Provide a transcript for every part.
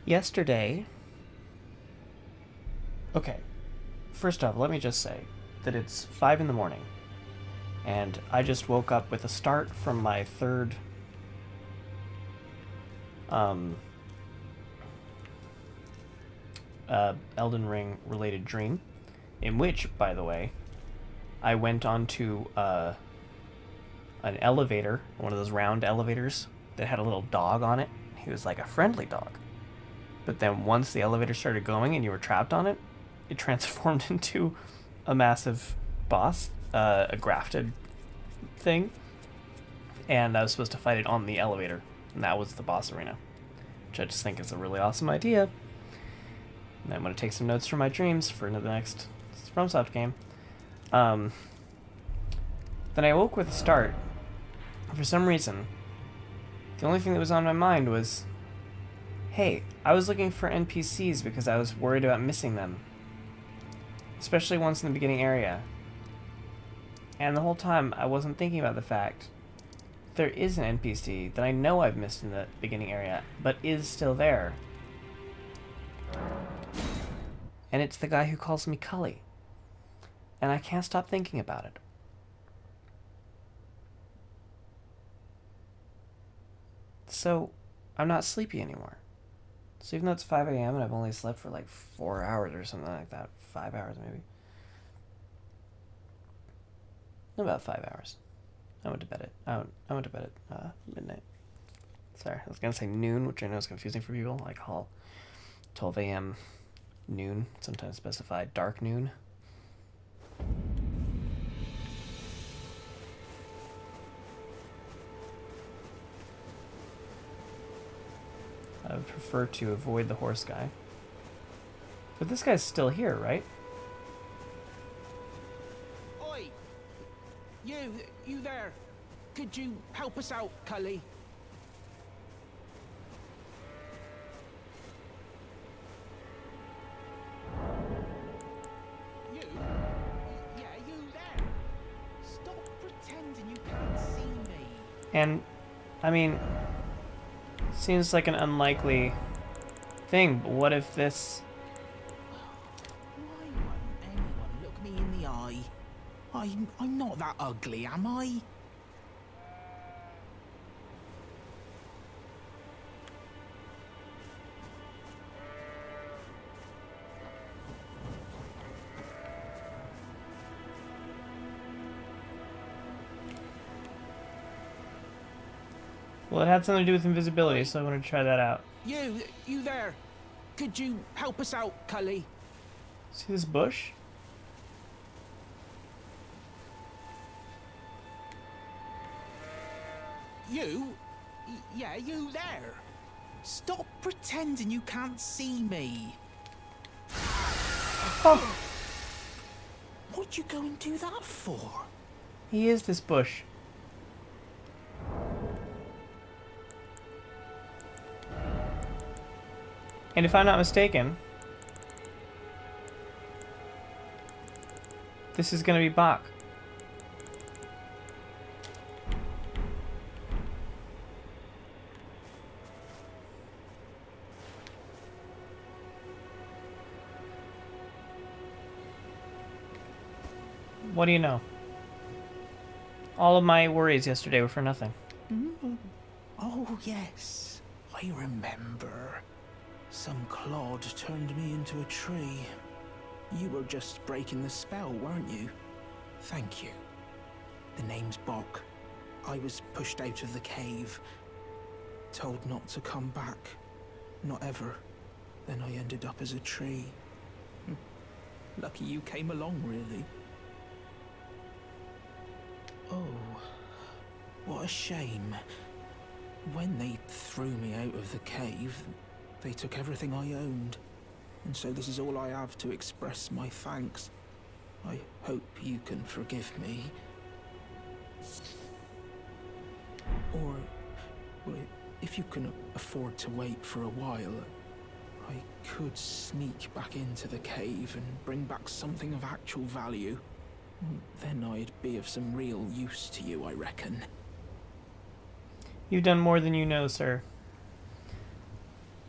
Yesterday... Okay, first off, let me just say that it's 5 in the morning, and I just woke up with a start from my third Elden Ring related dream, in which, by the way, I went onto an elevator, one of those round elevators that had a little dog on it. He was like a friendly dog. But then once the elevator started going and you were trapped on it, it transformed into a massive boss, a grafted thing. And I was supposed to fight it on the elevator. And that was the boss arena. Which I just think is a really awesome idea. And I'm going to take some notes from my dreams for the next FromSoft game. Then I woke with a start. For some reason, the only thing that was on my mind was, hey, I was looking for NPCs because I was worried about missing them. Especially once in the beginning area. And the whole time, I wasn't thinking about the fact there is an NPC that I know I've missed in the beginning area, but is still there. And it's the guy who calls me Cully. And I can't stop thinking about it. So, I'm not sleepy anymore. So even though it's 5 a.m. and I've only slept for like 4 hours or something like that, 5 hours maybe. About 5 hours. I went to bed at midnight. Sorry, I was gonna say noon, which I know is confusing for people. Like 12 a.m. noon, sometimes specified dark noon. I would prefer to avoid the horse guy. But this guy's still here, right? Oi! You there. Could you help us out, Cully? You? Yeah, you there. Stop pretending you can't see me. And, I mean, seems like an unlikely thing, but what if this... Why won't anyone look me in the eye? I'm not that ugly, am I? Well, it had something to do with invisibility, so I wanted to try that out. You there. Could you help us out, Cully? See this bush? Yeah, you there. Stop pretending you can't see me. Oh! What'd you go and do that for? He is this bush. And if I'm not mistaken, this is gonna be Bach. What do you know? All of my worries yesterday were for nothing. Oh, yes. I remember. Some clod turned me into a tree. You were just breaking the spell, weren't you? Thank you. The name's Bok. I was pushed out of the cave. Told not to come back. Not ever. Then I ended up as a tree. Lucky you came along, really. Oh, what a shame. When they threw me out of the cave, they took everything I owned. And so this is all I have to express my thanks. I hope you can forgive me. Or, well, if you can afford to wait for a while, I could sneak back into the cave and bring back something of actual value. Then I'd be of some real use to you, I reckon. You've done more than you know, sir.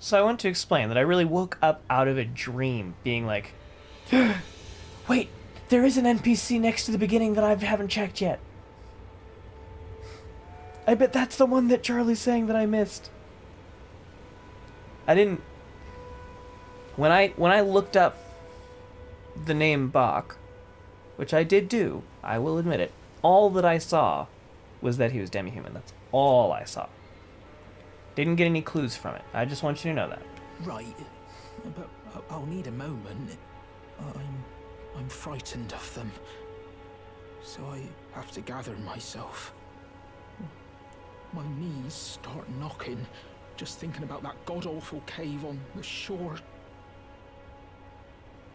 So I want to explain that I really woke up out of a dream being like, wait, there is an NPC next to the beginning that I haven't checked yet. I bet that's the one that Charlie's saying that I missed. I didn't... When I looked up the name Bach, which I did do, I will admit it, all that I saw was that he was demi-human. That's all I saw. Didn't get any clues from it. I just want you to know that. Right, but I'll need a moment. I'm frightened of them, so I have to gather myself. My knees start knocking, just thinking about that god-awful cave on the shore.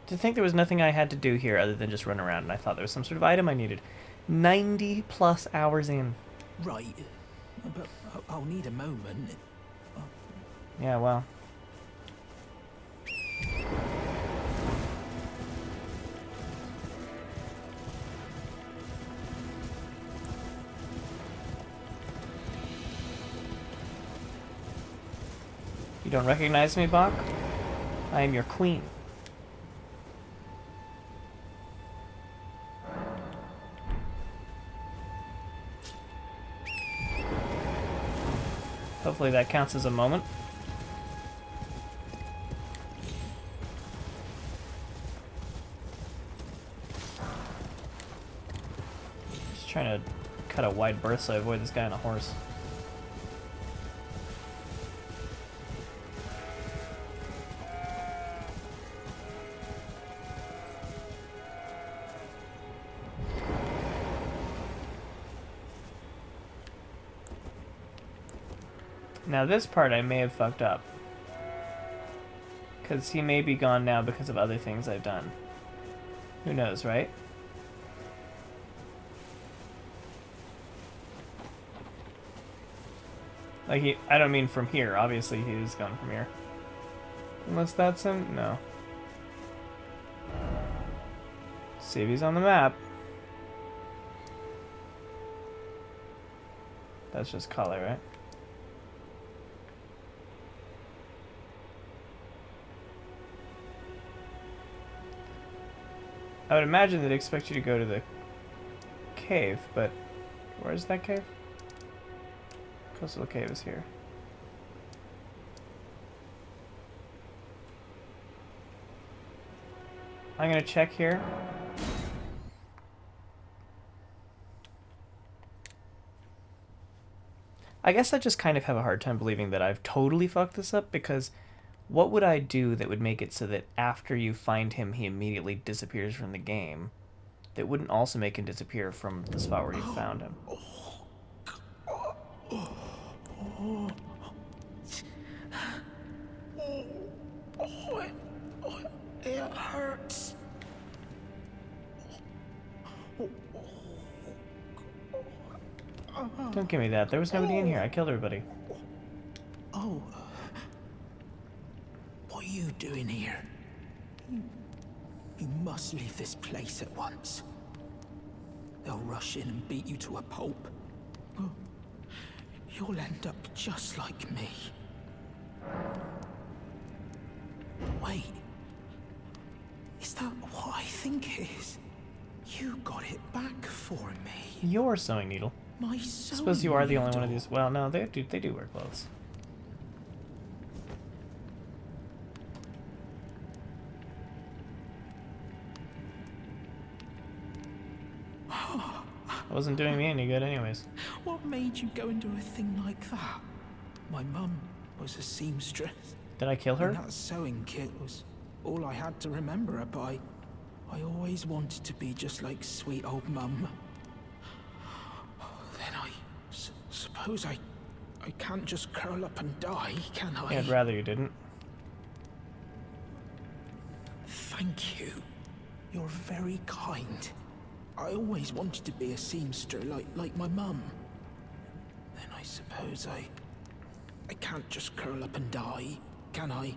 To think there was nothing I had to do here other than just run around, and I thought there was some sort of item I needed. 90 plus hours in. Right, but I'll need a moment. Yeah, well. You don't recognize me, Bach? I am your queen. Hopefully that counts as a moment. Just trying to cut a wide berth so I avoid this guy on a horse. Now this part I may have fucked up. Because he may be gone now because of other things I've done. Who knows, right? Like, I don't mean from here. Obviously, he is gone from here. Unless that's him? No. See if he's on the map. That's just color, right? I would imagine they'd expect you to go to the cave, but where's that cave? Coastal cave is here. I'm gonna check here. I guess I just kind of have a hard time believing that I've totally fucked this up, because what would I do that would make it so that after you find him, he immediately disappears from the game? That wouldn't also make him disappear from the spot where you found him. It hurts. Don't give me that. There was nobody in here. I killed everybody. Oh. What are you doing here? You must leave this place at once. They'll rush in and beat you to a pulp. You'll end up just like me. Wait. Is that what I think it is? You got it back for me. Your sewing needle. My I sewing suppose you are the only one of needle. these. Well, no, they do wear clothes. It wasn't doing me any good anyways. What made you go and do a thing like that? My mum was a seamstress. Did I kill her? And that sewing kit was all I had to remember her by. I always wanted to be just like sweet old mum. Then I suppose I can't just curl up and die, can I? Yeah, I'd rather you didn't. Thank you. You're very kind. I always wanted to be a seamster like my mum. Then I suppose I can't just curl up and die, can I?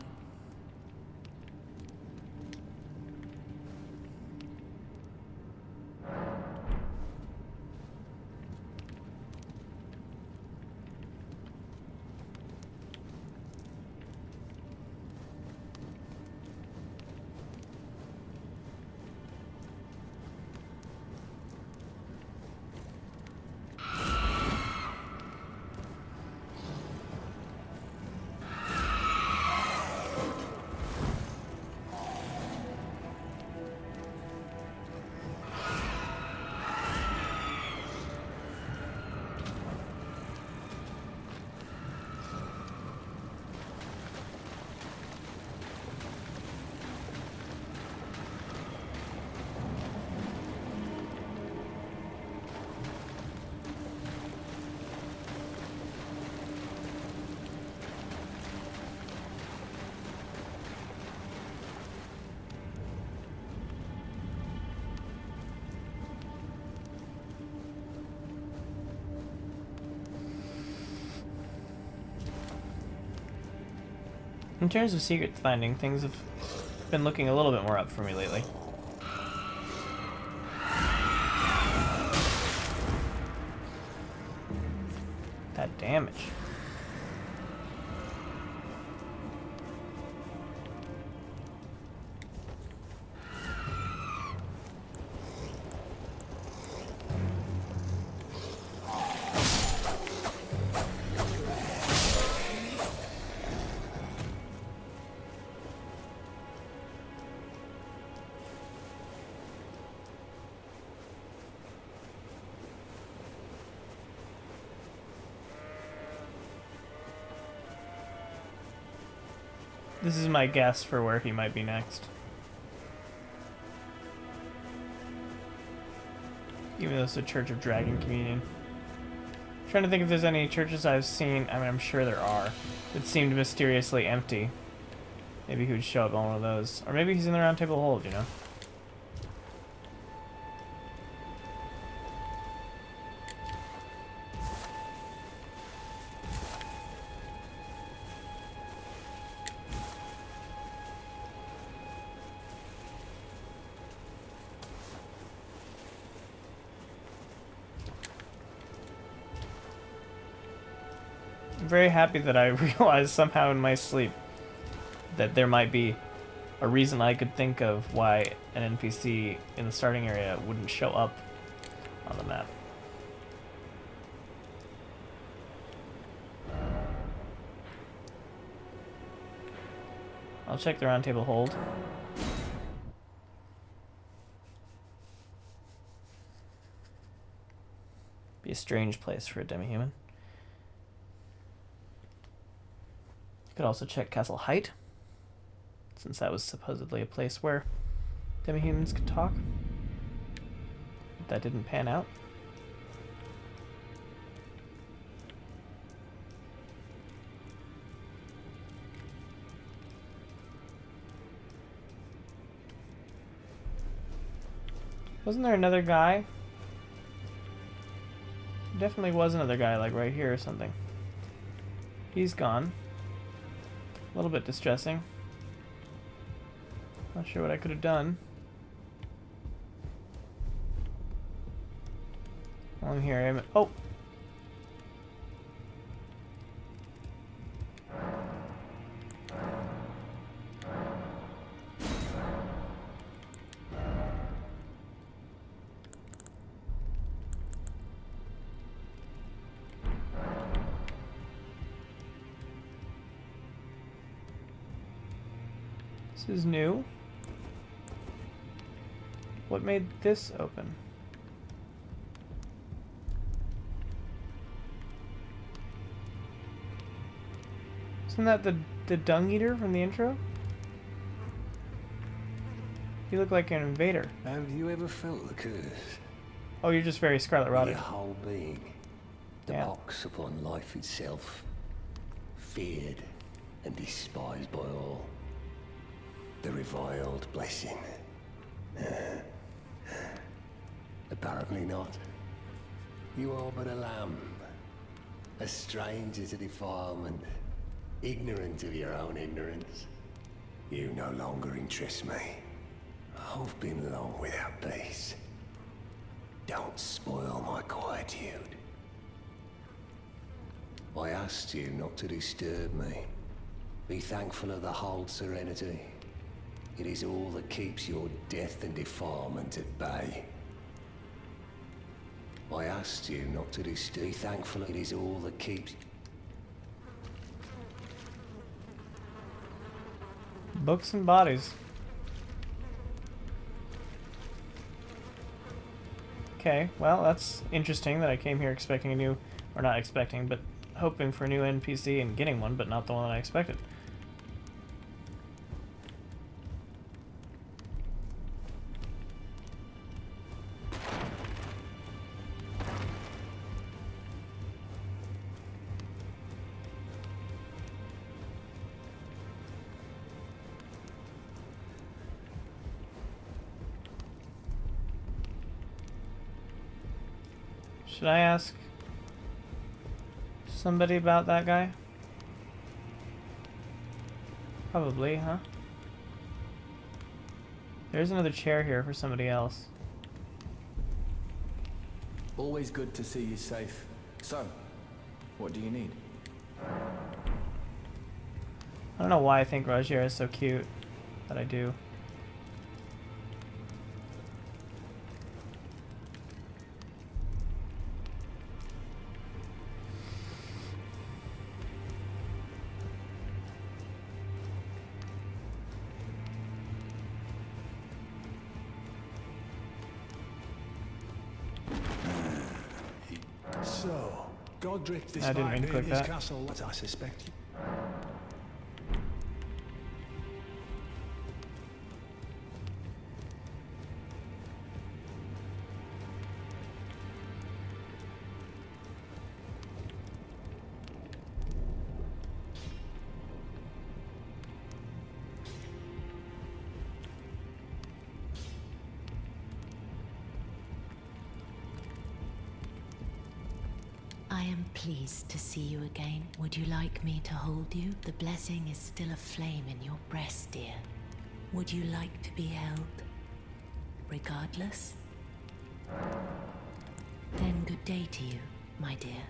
In terms of secret finding, things have been looking a little bit more up for me lately. That damage. This is my guess for where he might be next. Even though it's a Church of Dragon Communion. I'm trying to think if there's any churches I've seen, I mean I'm sure there are, that seemed mysteriously empty. Maybe he would show up on one of those. Or maybe he's in the Round Table Hold, you know? I'm very happy that I realized somehow in my sleep that there might be a reason I could think of why an NPC in the starting area wouldn't show up on the map. I'll check the Round Table Hold. Be a strange place for a demi-human. Could also check Castle Height, since that was supposedly a place where demi-humans could talk. But that didn't pan out. Wasn't there another guy? Definitely was another guy, like right here or something. He's gone. A little bit distressing. Not sure what I could have done. While I'm here, I'm... Oh! This is new. What made this open? Isn't that the dung eater from the intro? You look like an invader. Have you ever felt the curse? Oh, you're just very scarlet rotted. Your whole being. The Yeah. pox upon life itself. Feared and despised by all. The reviled blessing. Apparently not. You are but a lamb. A stranger to defilement. Ignorant of your own ignorance. You no longer interest me. I've been long without peace. Don't spoil my quietude. I asked you not to disturb me. Be thankful of the whole serenity. It is all that keeps your death and defilement at bay. I asked you not to disturb. Be thankful it is all that keeps... Books and bodies. Okay, well, that's interesting that I came here expecting a new... Or not expecting, but hoping for a new NPC and getting one, but not the one that I expected. Should I ask somebody about that guy? Probably, huh? There's another chair here for somebody else. Always good to see you safe. So, what do you need? I don't know why I think Rogier is so cute, but I do. So, Godric, this I didn't mean to click his that. castle, as I suspect. I am pleased to see you again. Would you like me to hold you? The blessing is still aflame in your breast, dear. Would you like to be held? Regardless? Then good day to you, my dear.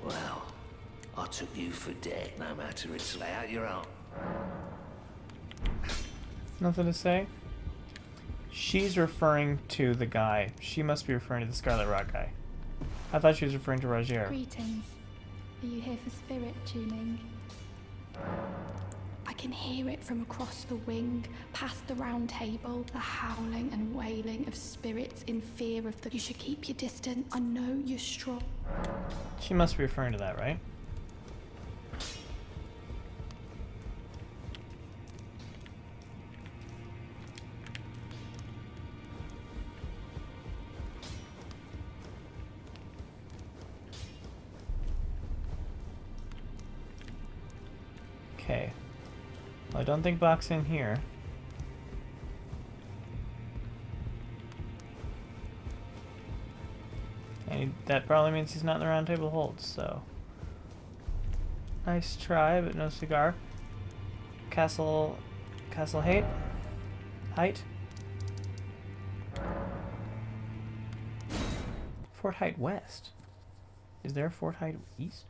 Well, I took you for dead, no matter it's lay out your own. Nothing to say? She's referring to the guy. She must be referring to the Scarlet Rock guy. I thought she was referring to Rogier. Greetings. Are you here for spirit tuning? I can hear it from across the wing, past the round table, the howling and wailing of spirits in fear of the... You should keep your distance. I know you're strong. She must be referring to that, right? Okay. Well, I don't think Bach's in here. And that probably means he's not in the round table holds, so... Nice try, but no cigar. Castle Height? Height? Fort Height West. Is there a Fort Height East?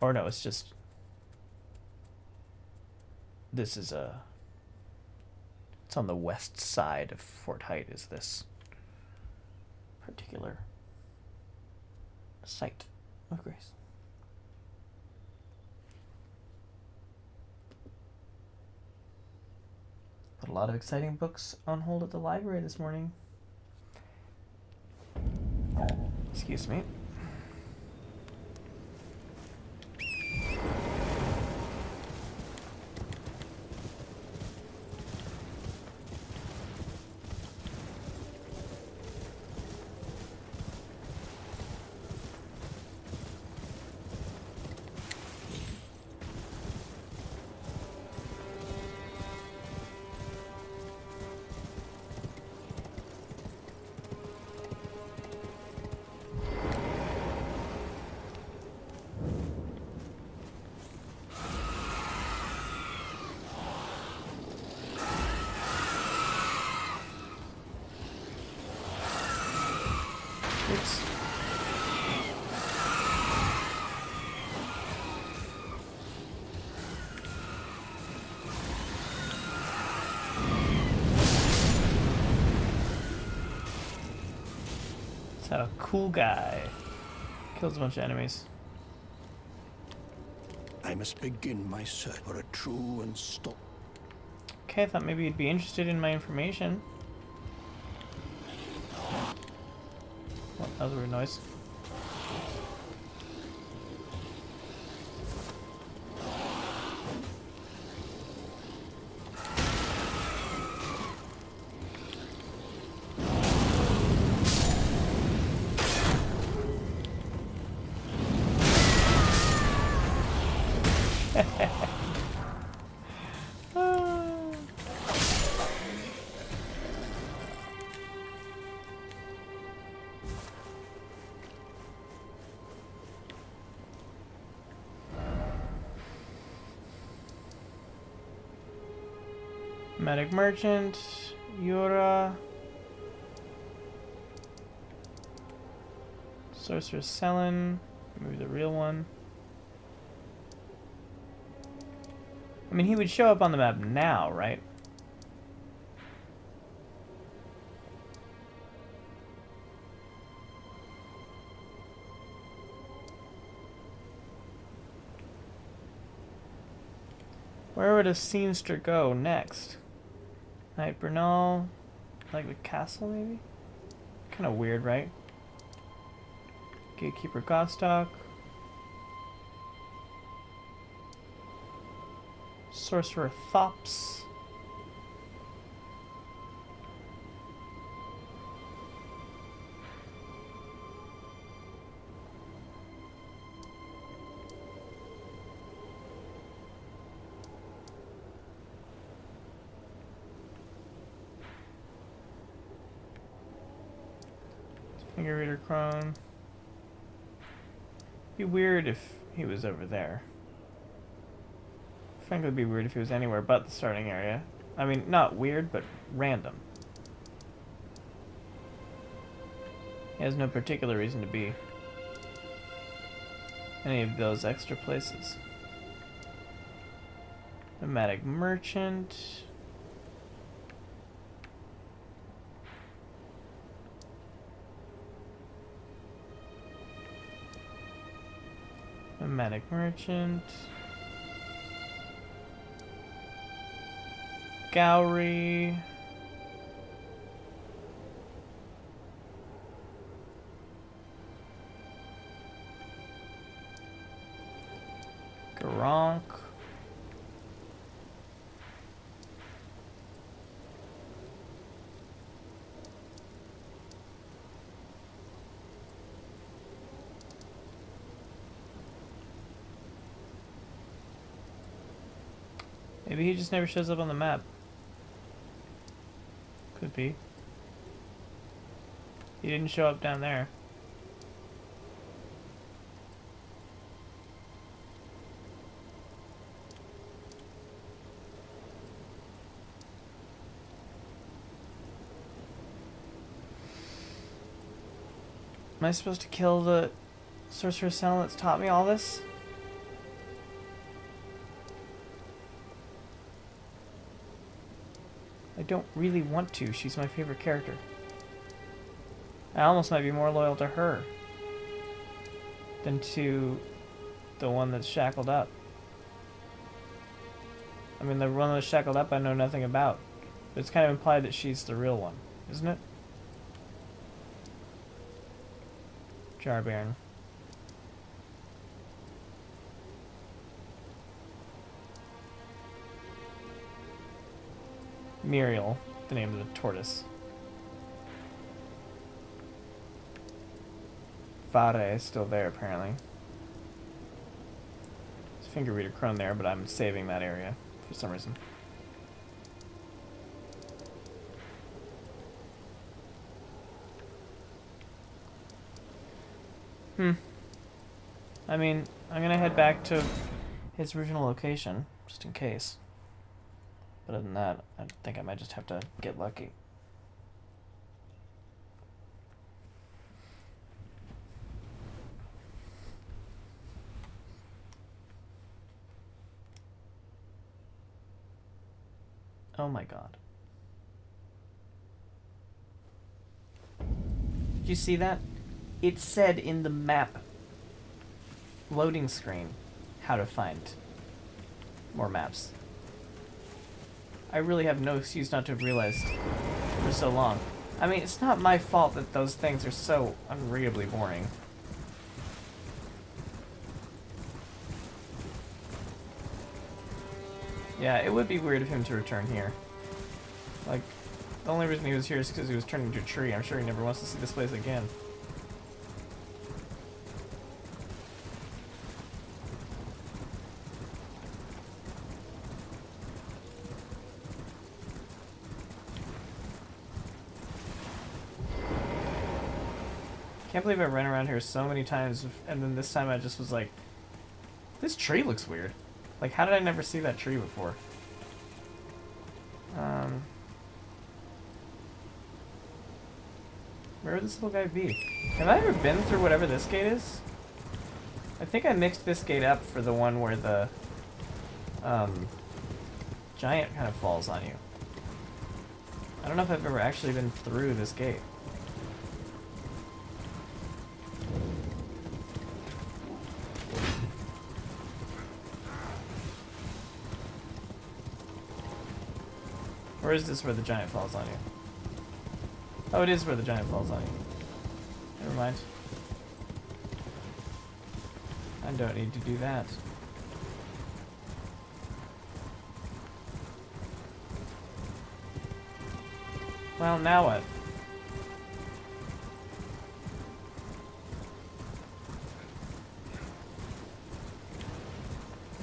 Or no, it's just... This is a... It's on the west side of Fort Height, is this particular site of grace. Put a lot of exciting books on hold at the library this morning. Excuse me. Oops. It's a cool guy. Kills a bunch of enemies. I must begin my search for a true and stop. Okay, I thought maybe you'd be interested in my information. Well, that was a weird noise. Medic Merchant, Yura, Sorcerer Selin, maybe the real one. I mean, he would show up on the map now, right? Where would a Scenester go next? Knight Bernal, like the castle maybe? Kind of weird, right? Gatekeeper Gostock. Sorcerer Thops. Finger Reader Crone. Be weird if he was over there. Frankly, it'd be weird if he was anywhere but the starting area. I mean, not weird, but random. He has no particular reason to be any of those extra places. Nomadic Merchant. Nomadic Merchant. Gowry. Gronk. Maybe he just never shows up on the map. Could be. He didn't show up down there. Am I supposed to kill the Sorcerer Selin that's taught me all this? I don't really want to. She's my favorite character. I almost might be more loyal to her than to the one that's shackled up. I mean, the one that's shackled up I know nothing about. But it's kind of implied that she's the real one, isn't it? Jarbairn. Muriel, the name of the tortoise. Vare is still there, apparently. There's Finger Reader Crone there, but I'm saving that area for some reason. I mean, I'm gonna head back to his original location, just in case. But other than that, I think I might just have to get lucky. Oh my god. Did you see that? It said in the map loading screen how to find more maps. I really have no excuse not to have realized for so long. I mean, it's not my fault that those things are so unreadably boring. Yeah, it would be weird of him to return here. Like, the only reason he was here is because he was turned into a tree. I'm sure he never wants to see this place again. Can't believe I ran around here so many times, and then this time I just was like, this tree looks weird. Like, how did I never see that tree before? Where would this little guy be? Have I ever been through whatever this gate is? I think I mixed this gate up for the one where the giant kind of falls on you. I don't know if I've ever actually been through this gate. Or is this where the giant falls on you? Oh, it is where the giant falls on you. Never mind. I don't need to do that. Well, now what?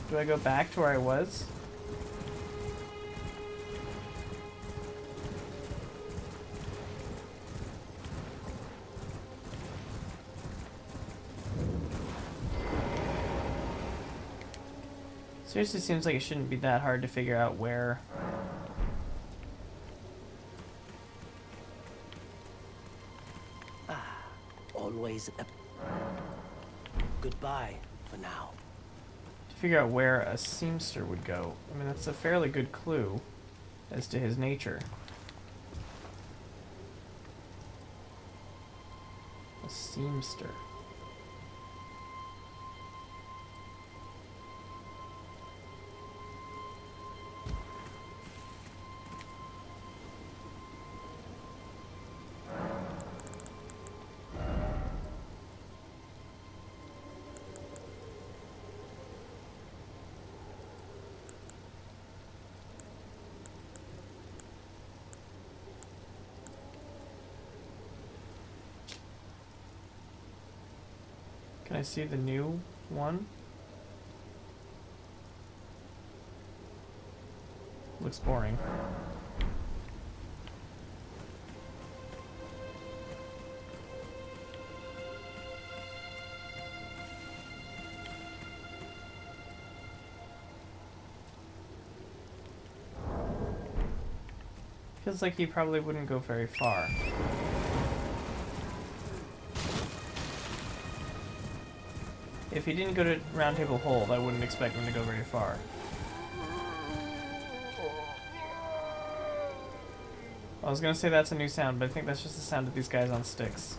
Do I go back to where I was? Seriously, seems like it shouldn't be that hard to figure out where. Always a goodbye for now. To figure out where a seamster would go. I mean, that's a fairly good clue as to his nature. A seamster. Can I see the new one? Looks boring. Feels like he probably wouldn't go very far. If he didn't go to Round Table Hold, I wouldn't expect him to go very far. I was gonna say that's a new sound, but I think that's just the sound of these guys on sticks.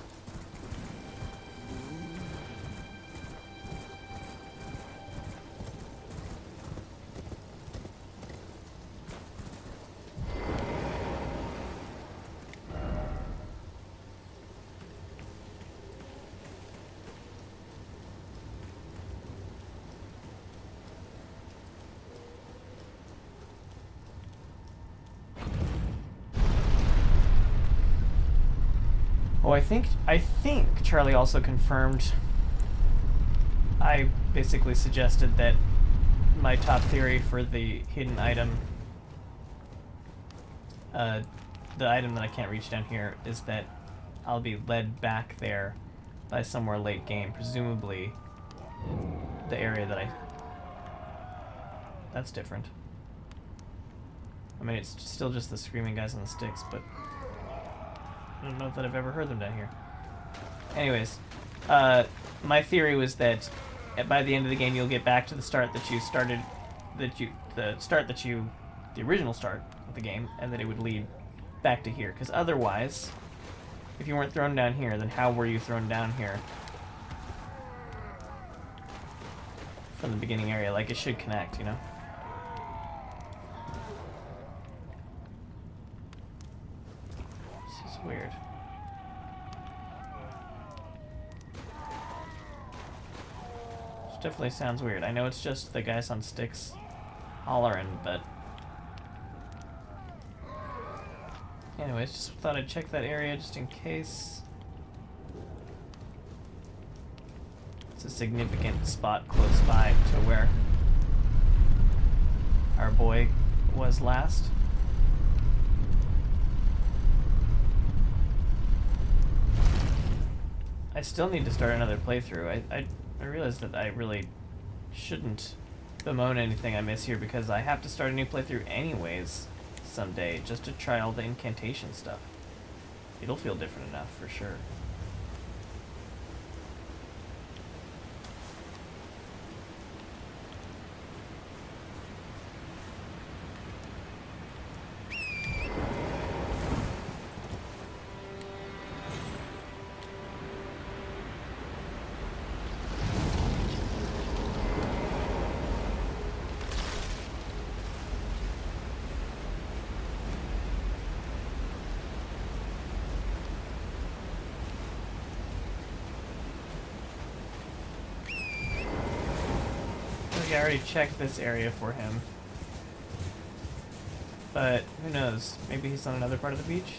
Oh, I think Charlie also confirmed. I basically suggested that my top theory for the hidden item, the item that I can't reach down here, is that I'll be led back there by somewhere late game, presumably the area that that's different. I mean, it's still just the screaming guys on the sticks, but I don't know that I've ever heard them down here. Anyways, my theory was that by the end of the game you'll get back to the start that you started, the original start of the game, and that it would lead back to here. Because otherwise, if you weren't thrown down here, then how were you thrown down here from the beginning area? Like, it should connect, you know? This is weird. Definitely sounds weird. I know it's just the guys on sticks hollering, but anyways, just thought I'd check that area just in case. It's a significant spot close by to where our boy was last. I still need to start another playthrough. I realize that I really shouldn't bemoan anything I miss here because I have to start a new playthrough anyways someday just to try all the incantation stuff. it'll feel different enough for sure. I already checked this area for him. But who knows? Maybe he's on another part of the beach?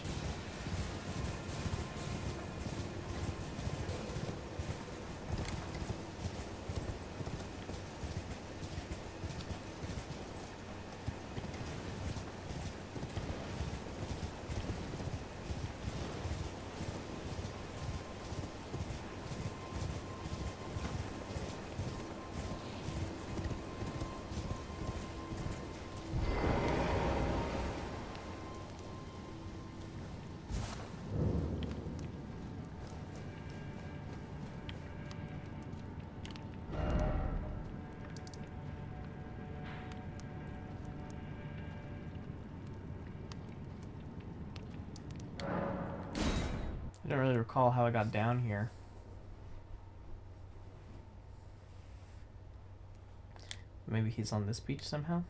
I don't really recall how I got down here. Maybe he's on this beach somehow?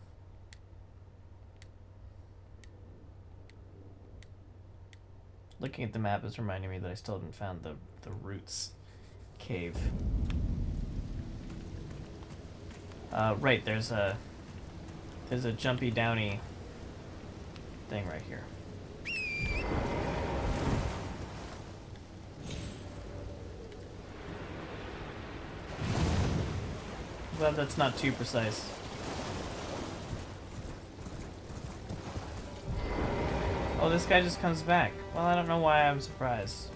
Looking at the map is reminding me that I still haven't found the Roots cave. Right, there's a jumpy downy thing right here. Glad that's not too precise. Oh, this guy just comes back. Well, I don't know why I'm surprised.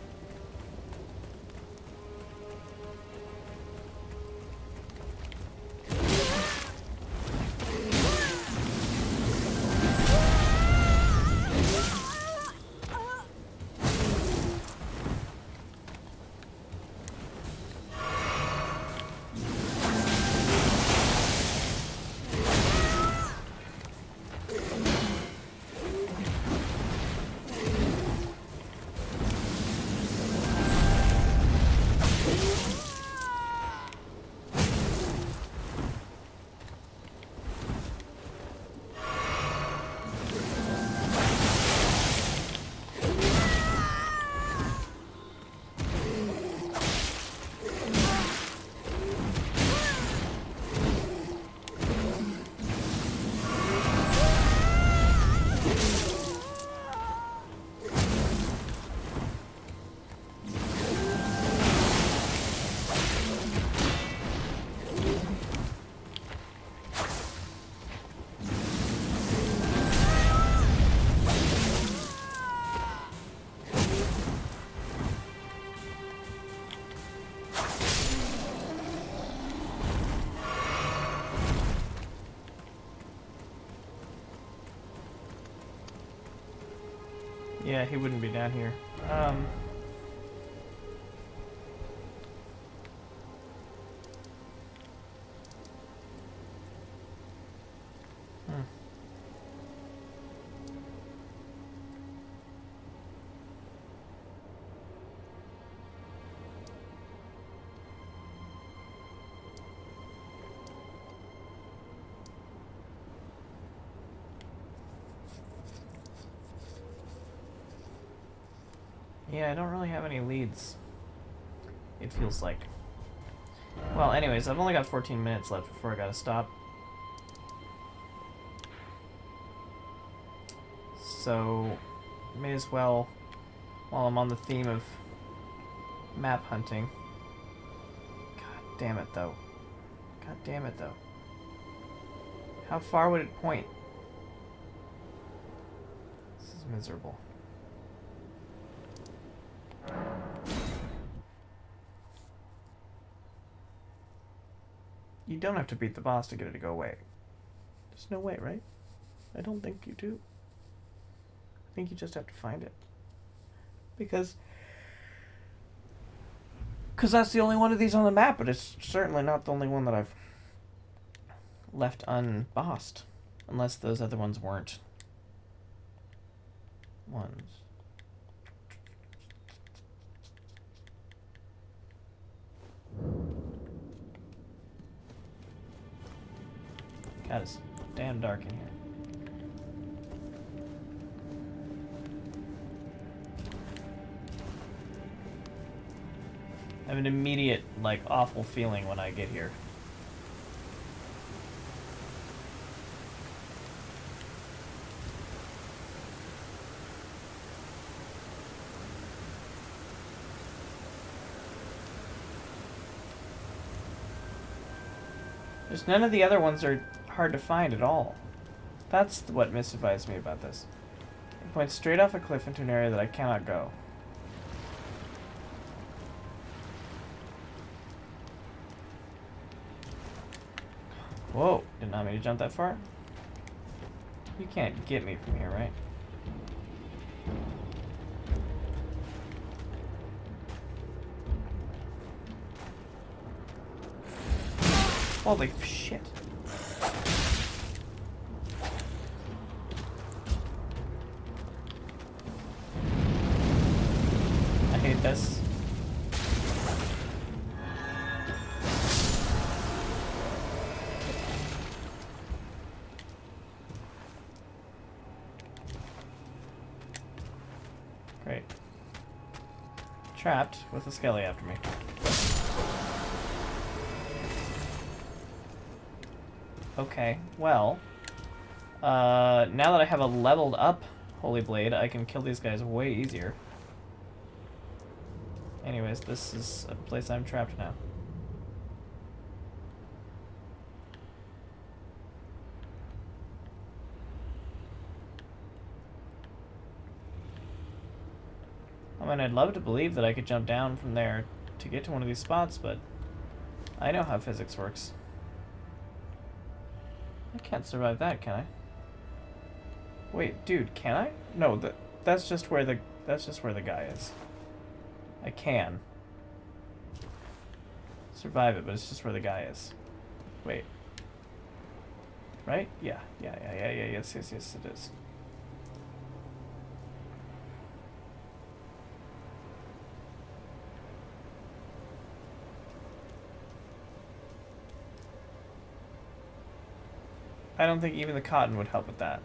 Yeah, he wouldn't be down here. Yeah, I don't really have any leads, it feels like. Well, anyways, I've only got 14 minutes left before I gotta stop. So, may as well, while I'm on the theme of map hunting. God damn it, though. God damn it, though. How far would it point? This is miserable. You don't have to beat the boss to get it to go away. There's no way, right? I don't think you do. I think you just have to find it. Because that's the only one of these on the map, but it's certainly not the only one that I've left unbossed. Unless those other ones weren't ones. God, it's damn dark in here. I have an immediate, like, awful feeling when I get here. Just none of the other ones are hard to find at all. That's what mystifies me about this. It points straight off a cliff into an area that I cannot go. Whoa, did not mean to jump that far. You can't get me from here, right? Holy shit. I hate this. Great. Trapped with a skelly after me. Okay, well, now that I have a leveled up Holy Blade, I can kill these guys way easier. Anyways, this is a place I'm trapped now. I mean, I'd love to believe that I could jump down from there to get to one of these spots, but I know how physics works. I can't survive that, can I? Wait, dude, can I? No, that's just where the guy is. I can survive it, but it's just where the guy is. Wait. Right? Yeah, yes, it is. I don't think even the cotton would help with that.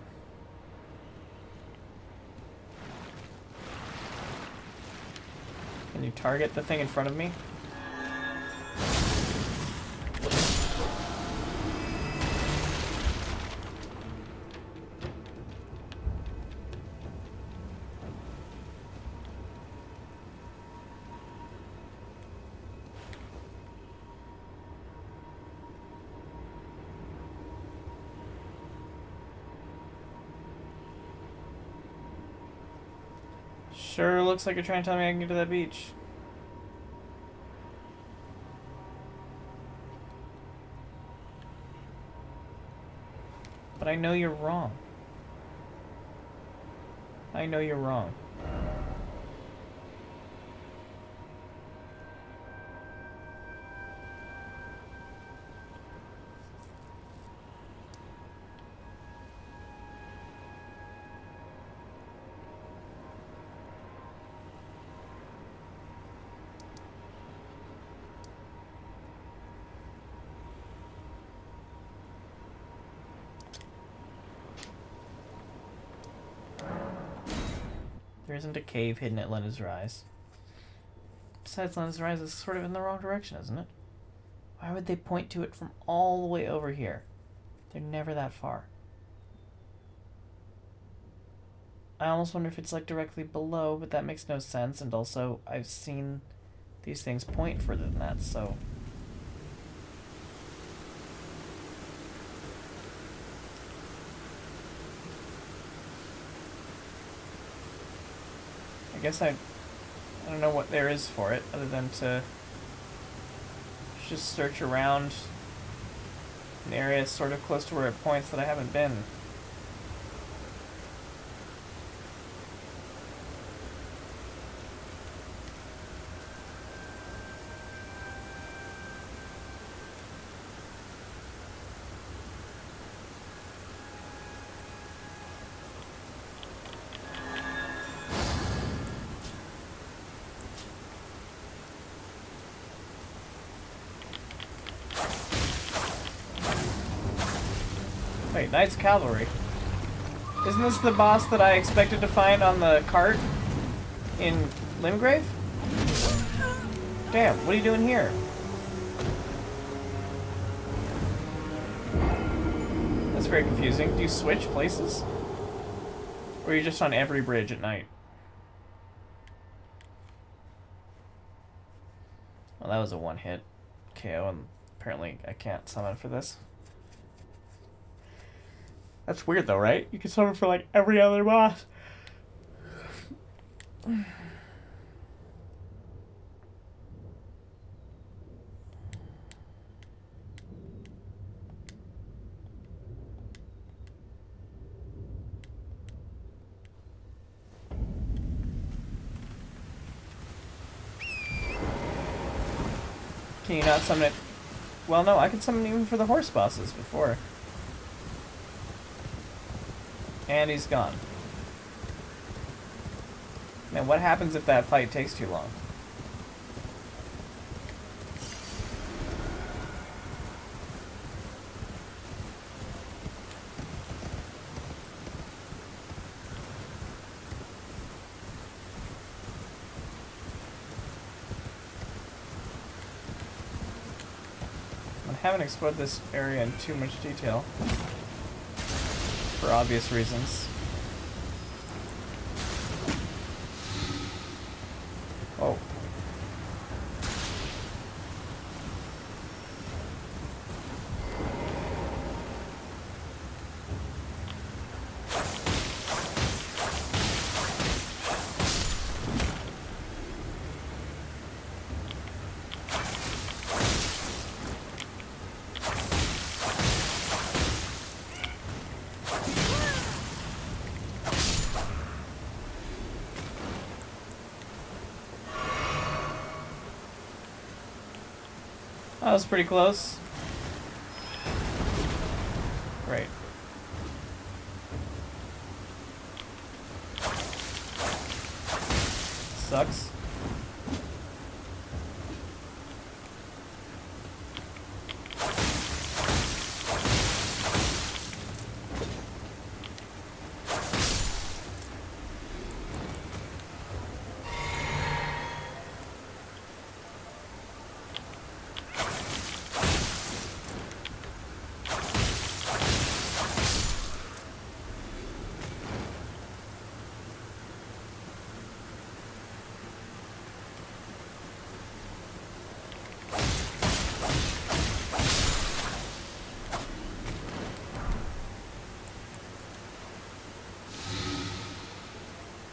Can you target the thing in front of me? Sure looks like you're trying to tell me I can get to that beach. But I know you're wrong. I know you're wrong. There isn't a cave hidden at Lenna's Rise. Besides, Lenna's Rise is sort of in the wrong direction, isn't it? Why would they point to it from all the way over here? They're never that far. I almost wonder if it's like directly below, but that makes no sense, and also I've seen these things point further than that, so... I guess I don't know what there is for it, other than to just search around an area sort of close to where it points that I haven't been. Wait, Knight's Cavalry. Isn't this the boss that I expected to find on the cart in Limgrave? Damn, what are you doing here? That's very confusing. Do you switch places? Or are you just on every bridge at night? Well, that was a one-hit KO, and apparently I can't summon for this. That's weird though, right? You can summon for like every other boss. Can you not summon it? Well, no, I could summon even for the horse bosses before. And he's gone. Man, what happens if that fight takes too long? I haven't explored this area in too much detail, for obvious reasons. Oh. That was pretty close. Great. Sucks.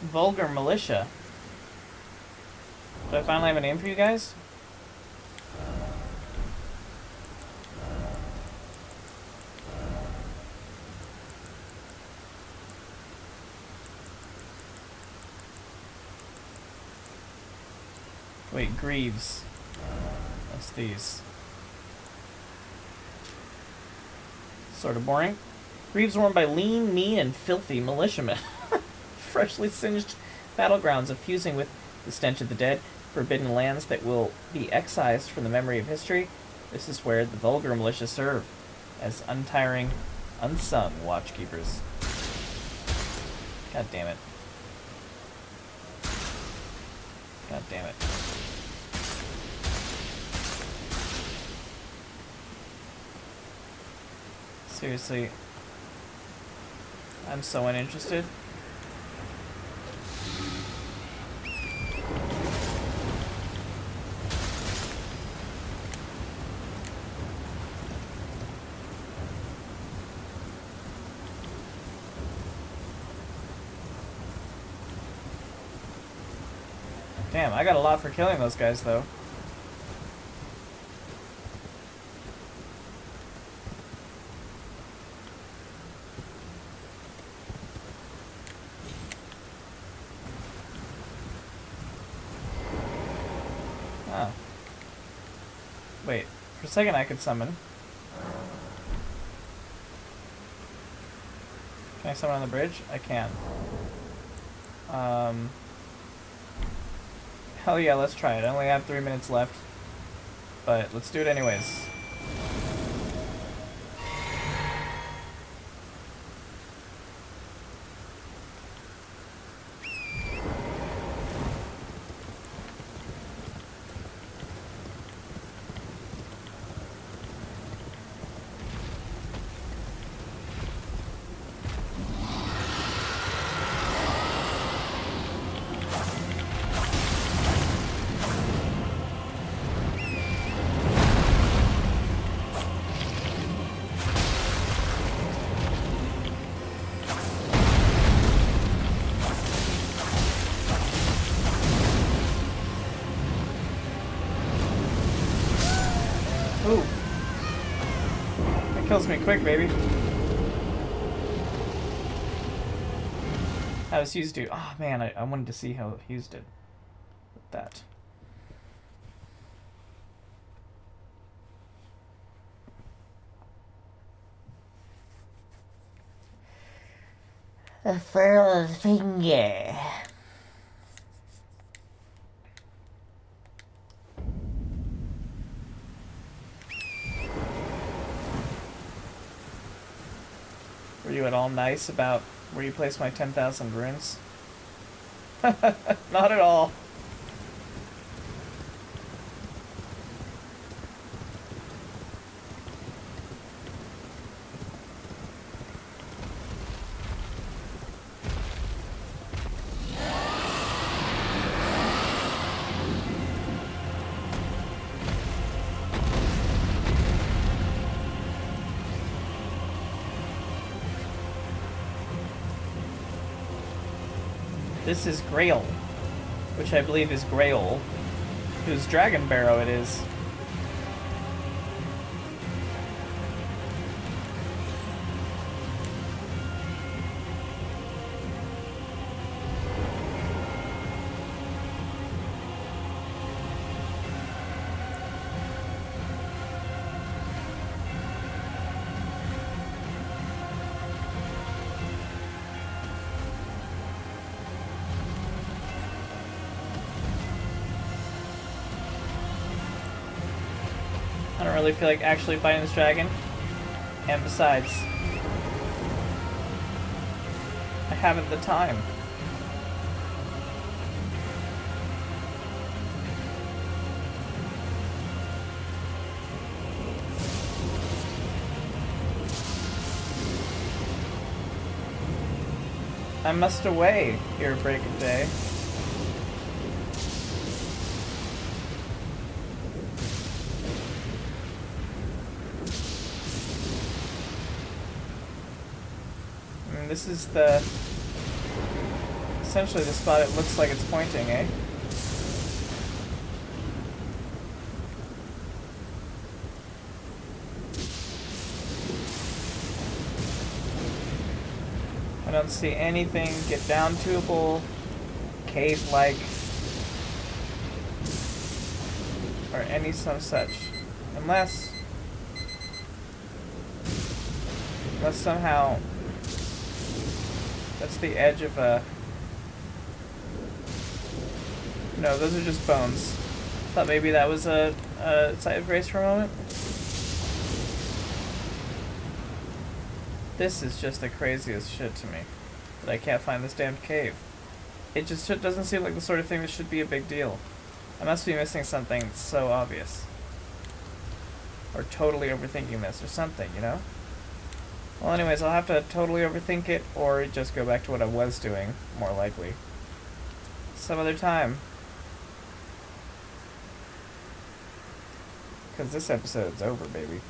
Vulgar Militia. Do I finally have a name for you guys? Wait, Greaves. That's these. Sort of boring. Greaves worn by lean, mean, and filthy militiamen. Freshly singed battlegrounds effusing with the stench of the dead, forbidden lands that will be excised from the memory of history. This is where the vulgar militia serve, as untiring, unsung watchkeepers. God damn it. God damn it. Seriously, I'm so uninterested. Damn, I got a lot for killing those guys, though. Oh. Wait, for a second I could summon. Can I summon on the bridge? I can. Hell yeah, let's try it. I only have 3 minutes left, but let's do it anyways. kills me quick, baby. How does Hughes do? Oh man, I wanted to see how Hughes did with that. A furled finger. Were you at all nice about where you placed my 10,000 runes? Not at all. This is Greyoll, which I believe is Greyoll, whose dragon barrow it is. I don't really feel like actually fighting this dragon. And besides, I haven't the time. I must away, ere break of day. This is essentially the spot it looks like it's pointing, eh? I don't see anything get down to-able, cave-like, or any some such. Unless somehow that's the edge of a... No, those are just bones. Thought maybe that was a site of grace for a moment. This is just the craziest shit to me. That I can't find this damn cave. It just doesn't seem like the sort of thing that should be a big deal. I must be missing something so obvious. Or totally overthinking this or something, you know? Well, anyways, I'll have to totally overthink it, or just go back to what I was doing, more likely. Some other time. Because this episode's over, baby.